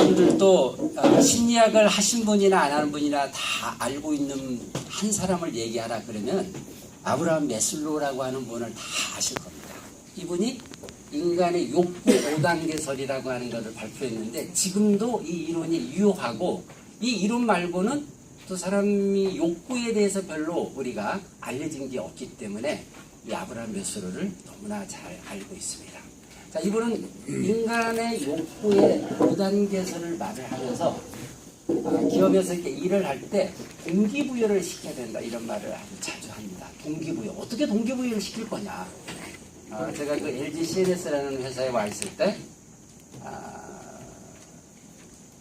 여러분들도 심리학을 하신 분이나 안 하는 분이나 다 알고 있는 한 사람을 얘기하라 그러면 아브라함 메슬로우라고 하는 분을 다 아실 겁니다. 이분이 인간의 욕구 5단계설이라고 하는 것을 발표했는데 지금도 이 이론이 유효하고 이 이론 말고는 또 사람이 욕구에 대해서 별로 우리가 알려진 게 없기 때문에 이 아브라함 메슬로우를 너무나 잘 알고 있습니다. 자, 이분은 인간의 욕구의 5단계설을 말을 하면서 기업에서 이렇게 일을 할 때 동기부여를 시켜야 된다 이런 말을 아주 자주 합니다. 동기부여. 어떻게 동기부여를 시킬 거냐. 제가 그 LG CNS라는 회사에 와 있을 때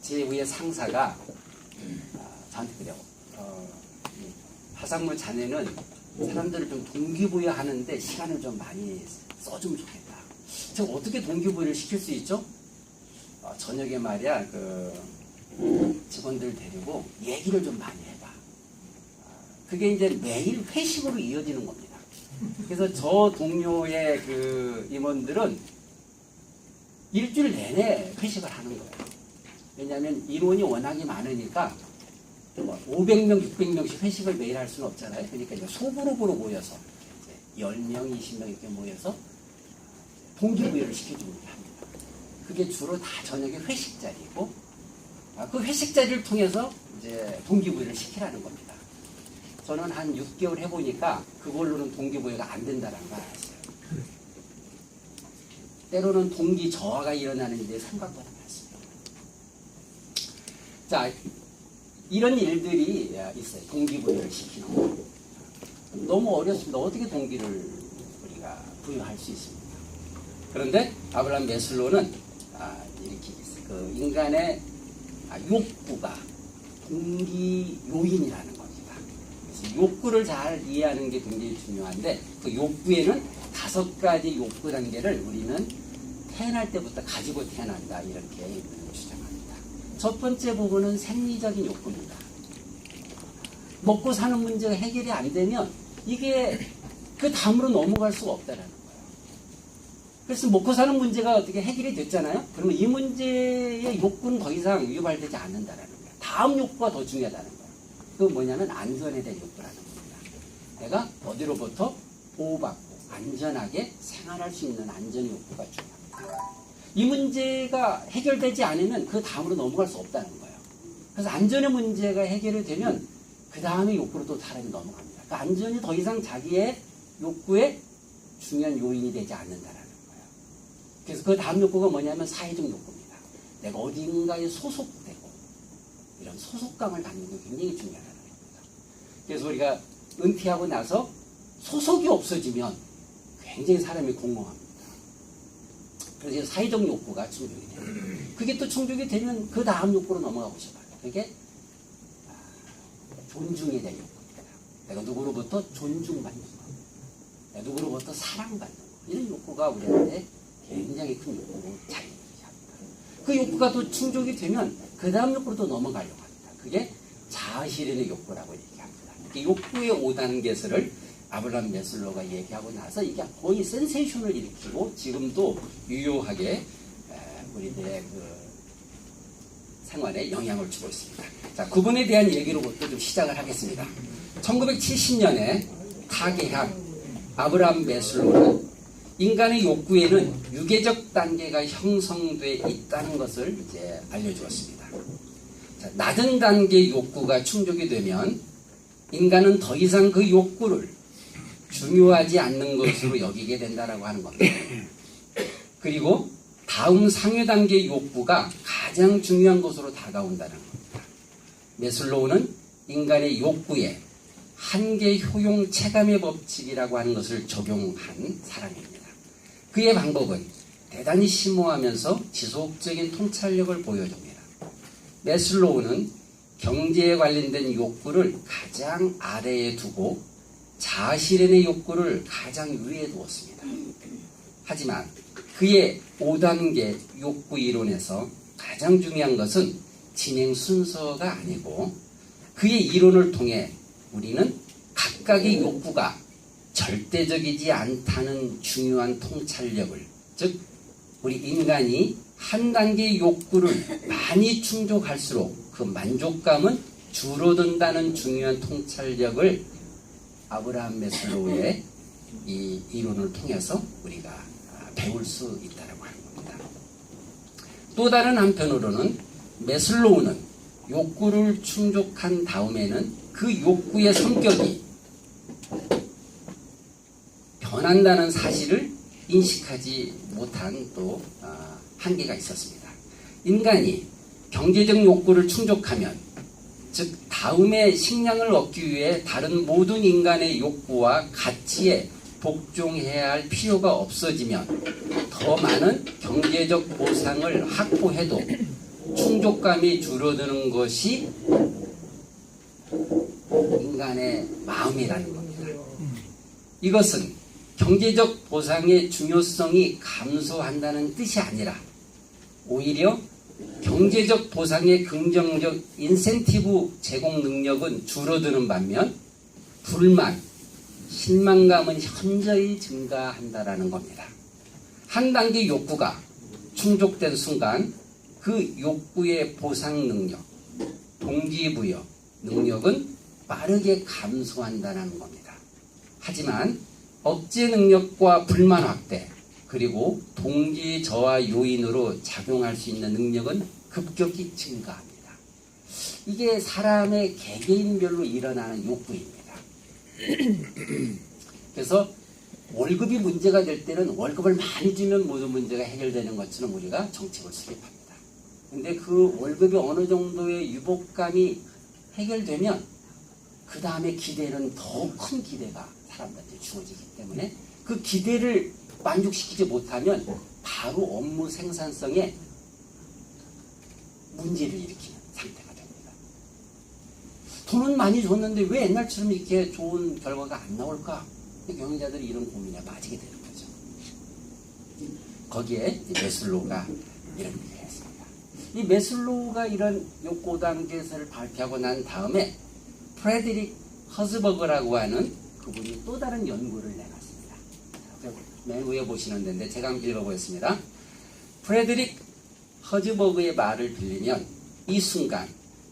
제 위에 상사가 저한테 그래요. 하상무 자네는 사람들을 좀 동기부여하는데 시간을 좀 많이 써주면 좋겠다. 제가 어떻게 동기부여를 시킬 수 있죠? 저녁에 말이야 직원들 데리고 얘기를 좀 많이 해봐. 그게 이제 매일 회식으로 이어지는 겁니다. 그래서 저 동료의 그 임원들은 일주일 내내 회식을 하는 거예요. 왜냐하면 인원이 워낙에 많으니까 500명, 600명씩 회식을 매일 할 수는 없잖아요. 그러니까 이제 소그룹으로 모여서 10명, 20명 이렇게 모여서 동기부여를 시켜주는 게 합니다. 그게 주로 다 저녁에 회식 자리고 그 회식 자리를 통해서 이제 동기부여를 시키라는 겁니다. 저는 한 6개월 해보니까 그걸로는 동기부여가 안 된다는 걸 알았어요. 때로는 동기 저하가 일어나는 데 생각보다 많습니다. 자, 이런 일들이 있어요. 동기부여를 시키는 거. 너무 어렵습니다. 어떻게 동기를 우리가 부여할 수 있습니까? 그런데 아브라함 메슬로우는 이렇게 있어요. 그 인간의 욕구가 동기 요인이라는 겁니다. 그래서 욕구를 잘 이해하는 게 굉장히 중요한데 그 욕구에는 5가지 욕구 단계를 우리는 태어날 때부터 가지고 태어난다 이렇게 주장합니다. 첫 번째 부분은 생리적인 욕구입니다. 먹고 사는 문제가 해결이 안 되면 이게 그 다음으로 넘어갈 수가 없다라는 거예요. 그래서 먹고 사는 문제가 어떻게 해결이 됐잖아요. 그러면 이 문제의 욕구는 더 이상 유발되지 않는다라는 거예요. 다음 욕구가 더 중요하다는 거예요. 그건 뭐냐면 안전에 대한 욕구라는 겁니다. 내가 어디로부터 보호받고 안전하게 생활할 수 있는 안전 욕구가 중요합니다. 이 문제가 해결되지 않으면 그 다음으로 넘어갈 수 없다는 거예요. 그래서 안전의 문제가 해결이 되면 그 다음에 욕구로 또 사람이 넘어갑니다. 그 안전이 더 이상 자기의 욕구의 중요한 요인이 되지 않는다는 거예요. 그래서 그 다음 욕구가 뭐냐면 사회적 욕구입니다. 내가 어딘가에 소속되고 이런 소속감을 갖는 게 굉장히 중요하다는 겁니다. 그래서 우리가 은퇴하고 나서 소속이 없어지면 굉장히 사람이 공허합니다. 그래서 사회적 욕구가 충족이 돼요. 그게 또 충족이 되면 그 다음 욕구로 넘어가고 싶어요. 그게 존중에 대한 욕구입니다. 내가 누구로부터 존중받는 거, 내가 누구로부터 사랑받는 거, 이런 욕구가 우리한테 굉장히 큰 욕구로 작용합니다. 그 욕구가 또 충족이 되면 그 다음 욕구로 또 넘어가려고 합니다. 그게 자아실현의 욕구라고 얘기합니다. 욕구의 5단계설을 아브라함 메슬로우가 얘기하고 나서 이게 거의 센세이션을 일으키고 지금도 유효하게 우리들의 그 생활에 영향을 주고 있습니다. 자, 그분에 대한 얘기로부터 좀 시작을 하겠습니다. 1970년에 타계학 아브라함 메슬로우는 인간의 욕구에는 유계적 단계가 형성돼 있다는 것을 이제 알려주었습니다. 자, 낮은 단계의 욕구가 충족이 되면 인간은 더 이상 그 욕구를 중요하지 않는 것으로 여기게 된다라고 하는 겁니다. 그리고 다음 상위 단계의 욕구가 가장 중요한 것으로 다가온다는 겁니다. 메슬로우는 인간의 욕구에 한계 효용 체감의 법칙이라고 하는 것을 적용한 사람입니다. 그의 방법은 대단히 심오하면서 지속적인 통찰력을 보여줍니다. 메슬로우는 경제에 관련된 욕구를 가장 아래에 두고 자아실현의 욕구를 가장 위에 두었습니다. 하지만 그의 5단계 욕구 이론에서 가장 중요한 것은 진행 순서가 아니고 그의 이론을 통해 우리는 각각의 욕구가 절대적이지 않다는 중요한 통찰력을, 즉 우리 인간이 한 단계 욕구를 많이 충족할수록 그 만족감은 줄어든다는 중요한 통찰력을 아브라함 메슬로우의 이 이론을 통해서 우리가 배울 수 있다고 하는 겁니다. 또 다른 한편으로는 메슬로우는 욕구를 충족한 다음에는 그 욕구의 성격이 변한다는 사실을 인식하지 못한 또 한계가 있었습니다. 인간이 경제적 욕구를 충족하면, 즉 다음에 식량을 얻기 위해 다른 모든 인간의 욕구와 가치에 복종해야 할 필요가 없어지면 더 많은 경제적 보상을 확보해도 충족감이 줄어드는 것이 인간의 마음이라는 겁니다. 이것은 경제적 보상의 중요성이 감소한다는 뜻이 아니라 오히려 경제적 보상의 긍정적 인센티브 제공 능력은 줄어드는 반면 불만, 실망감은 현저히 증가한다라는 겁니다. 한 단계 욕구가 충족된 순간 그 욕구의 보상 능력, 동기부여 능력은 빠르게 감소한다는 겁니다. 하지만 억제 능력과 불만 확대, 그리고 동기 저하 요인으로 작용할 수 있는 능력은 급격히 증가합니다. 이게 사람의 개개인별로 일어나는 욕구입니다. 그래서 월급이 문제가 될 때는 월급을 많이 주면 모든 문제가 해결되는 것처럼 우리가 정책을 수립합니다. 근데 그 월급이 어느 정도의 유복감이 해결되면 그 다음에 기대는 더 큰 기대가 사람들한테 주어지기 때문에 그 기대를 만족시키지 못하면 바로 업무 생산성에 문제를 일으키는 상태가 됩니다. 돈은 많이 줬는데 왜 옛날처럼 이렇게 좋은 결과가 안 나올까? 경영자들이 이런 고민에 빠지게 되는 거죠. 거기에 메슬로우가 이런 얘기를 했습니다. 이 메슬로우가 이런 욕구 단계에서를 발표하고 난 다음에 프레드릭 허즈버그라고 하는 그분이 또 다른 연구를 내놨습니다. 맨 위에 보시는 데인데 제가 한번 읽어보겠습니다. 프레드릭 허즈버그의 말을 빌리면 이 순간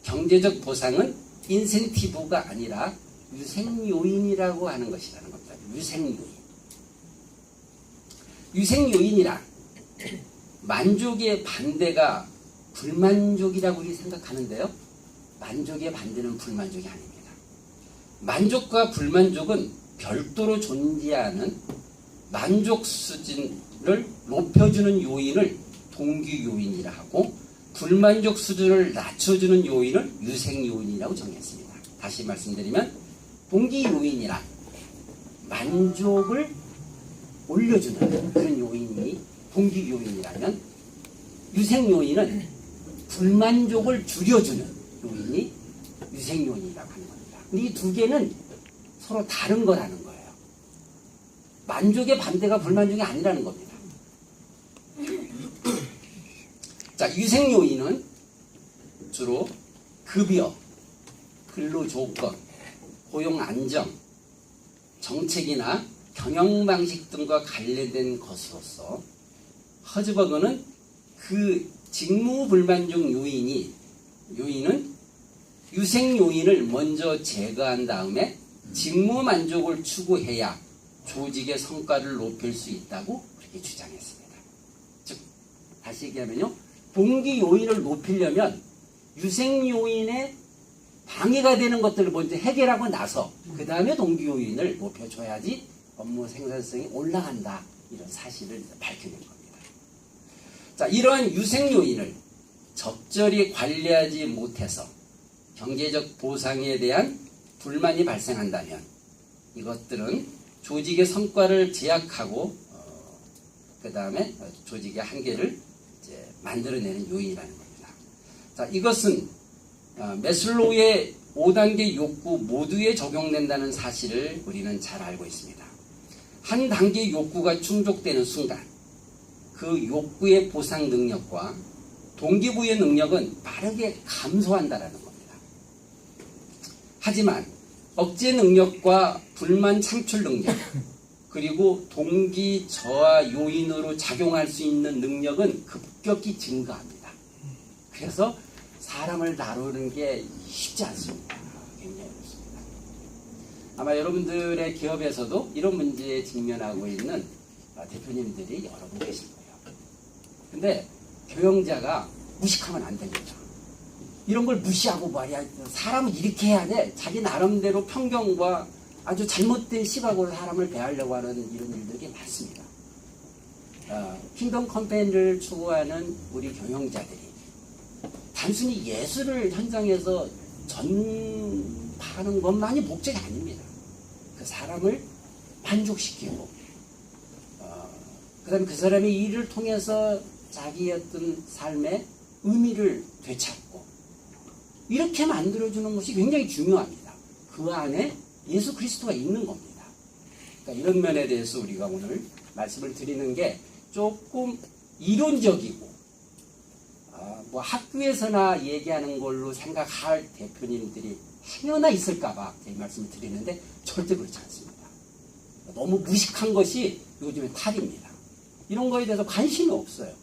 경제적 보상은 인센티브가 아니라 유생요인이라고 하는 것이라는 겁니다. 유생요인. 유생요인이란 만족의 반대가 불만족이라고 우리 생각하는데요. 만족의 반대는 불만족이 아닙니다. 만족과 불만족은 별도로 존재하는 만족 수준을 높여주는 요인을 동기 요인이라 하고 불만족 수준을 낮춰주는 요인을 유생 요인이라고 정했습니다. 다시 말씀드리면 동기 요인이란 만족을 올려주는 그런 요인이 동기 요인이라면 유생 요인은 불만족을 줄여주는 요인이 유생 요인이라고 하는 겁니다. 이 두 개는 서로 다른 거라는 거예요. 만족의 반대가 불만족이 아니라는 겁니다. 자, 유생 요인은 주로 급여, 근로 조건, 고용 안정, 정책이나 경영 방식 등과 관련된 것으로서 허즈버그는 그 직무 불만족 요인은 유생 요인을 먼저 제거한 다음에 직무 만족을 추구해야 조직의 성과를 높일 수 있다고 그렇게 주장했습니다. 즉 다시 얘기하면요, 동기 요인을 높이려면 유생 요인에 방해가 되는 것들을 먼저 해결하고 나서 그 다음에 동기 요인을 높여줘야지 업무 생산성이 올라간다, 이런 사실을 밝혀낸 겁니다. 자, 이러한 유생 요인을 적절히 관리하지 못해서 경제적 보상에 대한 불만이 발생한다면 이것들은 조직의 성과를 제약하고 그 다음에 조직의 한계를 이제 만들어내는 요인이라는 겁니다. 자, 이것은 메슬로우의 5단계 욕구 모두에 적용된다는 사실을 우리는 잘 알고 있습니다. 한 단계 욕구가 충족되는 순간 그 욕구의 보상 능력과 동기부여 능력은 빠르게 감소한다라는 겁니다. 하지만 억제 능력과 불만 창출 능력, 그리고 동기 저하 요인으로 작용할 수 있는 능력은 급격히 증가합니다. 그래서 사람을 다루는 게 쉽지 않습니다. 굉장히 어렵습니다. 아마 여러분들의 기업에서도 이런 문제에 직면하고 있는 대표님들이 여러 분 계실 거예요. 근데 경영자가 무식하면 안 됩니다. 이런 걸 무시하고 말이야. 사람은 이렇게 해야 돼. 자기 나름대로 편견과 아주 잘못된 시각으로 사람을 대하려고 하는 이런 일들이 많습니다. 킹덤 컴퍼니를 추구하는 우리 경영자들이 단순히 예술을 현장에서 전파하는 것만이 목적이 아닙니다. 그 사람을 만족시키고 그 다음에 그 사람이 이 일을 통해서 자기의 어떤 삶의 의미를 되찾고 이렇게 만들어주는 것이 굉장히 중요합니다. 그 안에 예수 그리스도가 있는 겁니다. 그러니까 이런 면에 대해서 우리가 오늘 말씀을 드리는 게 조금 이론적이고 뭐 학교에서나 얘기하는 걸로 생각할 대표님들이 행여나 있을까봐 제 말씀을 드리는데 절대 그렇지 않습니다. 너무 무식한 것이 요즘의 탈입니다. 이런 거에 대해서 관심이 없어요.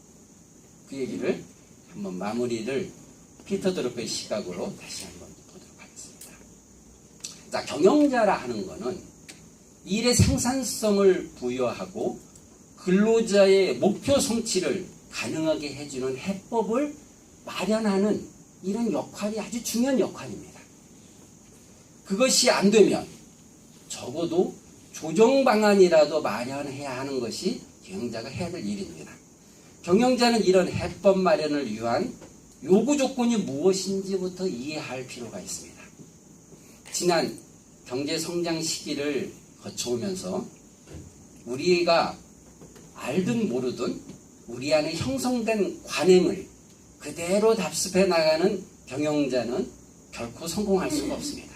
그 얘기를 한번 마무리를 피터 드러커의 시각으로 다시 한번 보도록 하겠습니다. 자, 경영자라 하는 거는 일의 생산성을 부여하고 근로자의 목표 성취를 가능하게 해주는 해법을 마련하는 이런 역할이 아주 중요한 역할입니다. 그것이 안 되면 적어도 조정 방안이라도 마련해야 하는 것이 경영자가 해야 될 일입니다. 경영자는 이런 해법 마련을 위한 요구 조건이 무엇인지부터 이해할 필요가 있습니다. 지난 경제 성장 시기를 거쳐오면서 우리가 알든 모르든 우리 안에 형성된 관행을 그대로 답습해 나가는 경영자는 결코 성공할 수가 없습니다.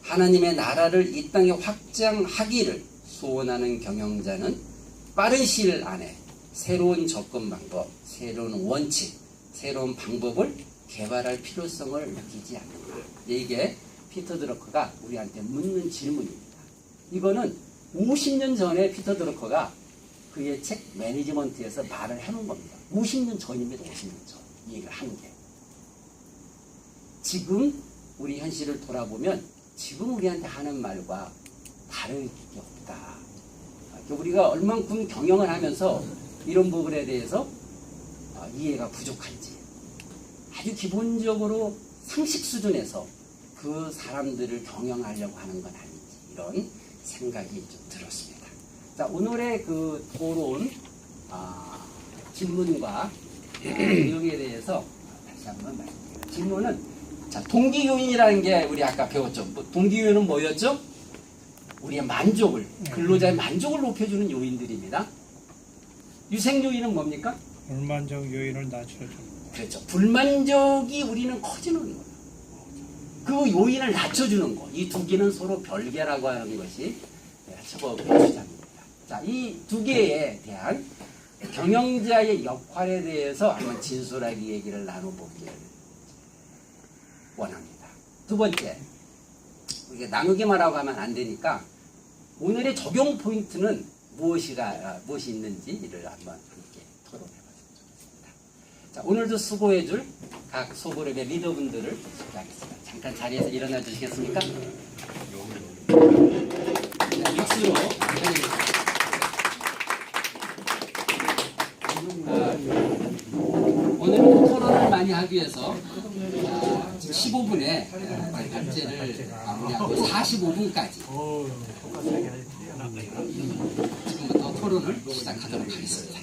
하나님의 나라를 이 땅에 확장하기를 소원하는 경영자는 빠른 시일 안에 새로운 접근 방법, 새로운 원칙, 새로운 방법을 개발할 필요성을 느끼지 않는다. 이게 피터 드러커가 우리한테 묻는 질문입니다. 이거는 50년 전에 피터 드러커가 그의 책 매니지먼트에서 말을 해놓은 겁니다. 50년 전입니다. 50년 전. 이 얘기를 하는 게. 지금 우리 현실을 돌아보면 지금 우리한테 하는 말과 다를 게 없다. 우리가 얼만큼 경영을 하면서 이런 부분에 대해서 이해가 부족한지 아주 기본적으로 상식 수준에서 그 사람들을 경영하려고 하는 건 아닌지 이런 생각이 좀 들었습니다. 자, 오늘의 그 토론 질문과 내용에 대해서 다시 한번 말씀드릴게요. 질문은 자, 동기 요인이라는 게 우리 아까 배웠죠. 동기 요인은 뭐였죠? 우리의 만족을, 근로자의 만족을 높여주는 요인들입니다. 유생 요인은 뭡니까? 불만족 요인을 낮춰주는 거. 그렇죠. 불만족이 우리는 커지는 거예요. 그 요인을 낮춰주는 거. 이 두 개는 서로 별개라고 하는 것이 처법의 주장입니다. 자, 이 두 개에 대한 경영자의 역할에 대해서 한번 진솔하게 얘기를 나눠보기를 원합니다. 두 번째, 우리가 나누기만 하고 하면 안 되니까 오늘의 적용 포인트는 무엇이 있는지를 한번 함께 토론해봤으면 좋겠습니다. 자, 오늘도 수고해줄 각 소그룹의 리더분들을 소개하겠습니다. 잠깐 자리에서 일어나 주시겠습니까? 박수로 오늘은 토론을 많이 하기 위해서 15분에 발제를 마무리하고 45분까지 지금부터 토론을 시작하도록 하겠습니다.